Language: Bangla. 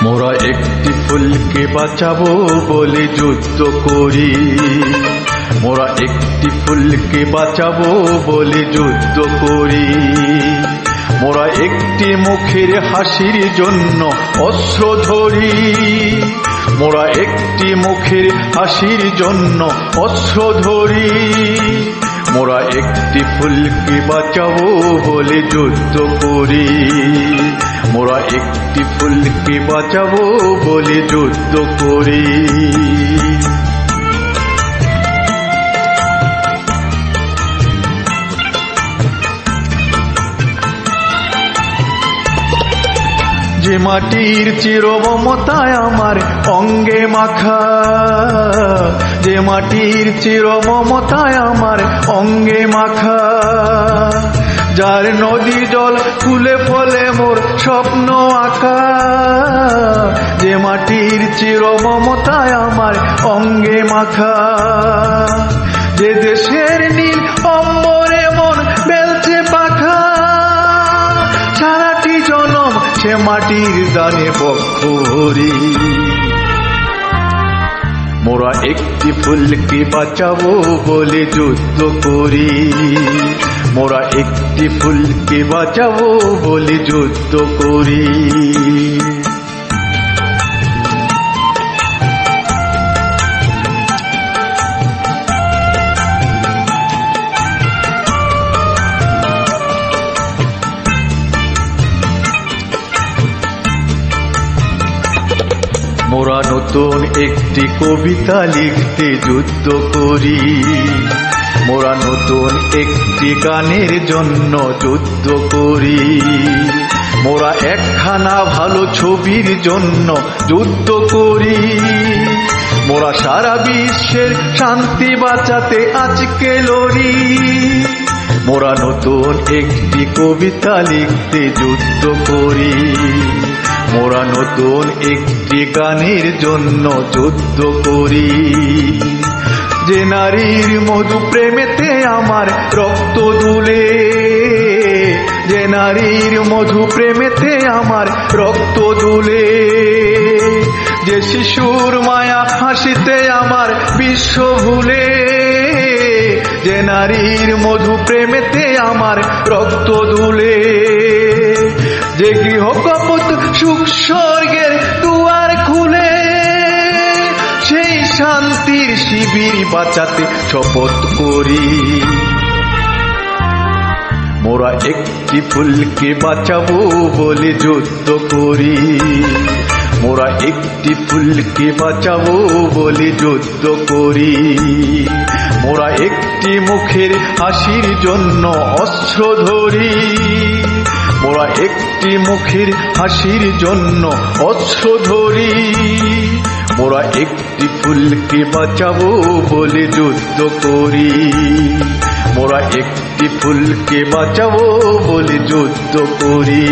মোরা একটি ফুলকে বাঁচাবো বলে যুদ্ধ করি, মোরা একটি ফুলকে বাঁচাবো বলে যুদ্ধ করি। মোরা একটি মুখের হাসির জন্য অস্ত্র ধরি, মোরা একটি মুখের হাসির জন্য অস্ত্র ধরি। মোরা একটি ফুলকে বাঁচাবো বলে যুদ্ধ করি, মোরা একটি ফুলকে বাঁচাবো বলে যুদ্ধ করি। যে মাটির চির মমতায় আমার অঙ্গে মাখা, যে মাটির চির মমতায় আমার অঙ্গে মাখা, যার নদী জল ফুলে ফলে মোর স্বপ্ন আঁকা। যে মাটির চির মমতায় আমার অঙ্গে মাখা, যে দেশের নীল অম্বরে মন বেলছে পাখা। সারাটি জনম সে মাটির দানে বক্ষ ভরি, মোরা একটি ফুলকে বাঁচাবো বলে যুদ্ধ করি, মোরা একটি ফুলকে বাঁচাবো বলে যুদ্ধ করি। মোরা নতুন একটি কবিতা লিখতে যুদ্ধ করি, মোরা নতুন একটি গানের জন্য যুদ্ধ করি। মোরা একখানা ভালো ছবির জন্য যুদ্ধ করি, মোরা সারা বিশ্বের শান্তি বাঁচাতে আজকে লড়ি। মোরা নতুন একটি কবিতা লিখতে যুদ্ধ করি, মোরা নতুন একটি গানের জন্য যুদ্ধ করি। যে নারীর মধু প্রেমেতে আমার রক্ত দুলে, যে নারীর মধু প্রেমেতে আমার রক্ত দুলে, যে শিশুর মায়া হাসিতে আমার বিশ্ব ভুলে। যে নারীর মধু প্রেমেতে আমার রক্ত দুলে, যে গৃহকপট সুখ স্বর্গের দুয়ার খুলে, সেই শান্তির শিবির বাঁচাতে শপথ করি। মোরা একটি ফুলকে বাঁচাবো বলে যুদ্ধ করি, মোরা একটি ফুলকে বাঁচাবো বলে যুদ্ধ করি। মোরা একটি মুখের হাসির জন্য অস্ত্র ধরি, মোরা একটি মুখের হাসির জন্য অস্ত্র ধরি। মোরা একটি ফুলকে বাঁচাবো বলে যুদ্ধ করি, মোরা একটি ফুলকে বাঁচাবো বলে যুদ্ধ করি।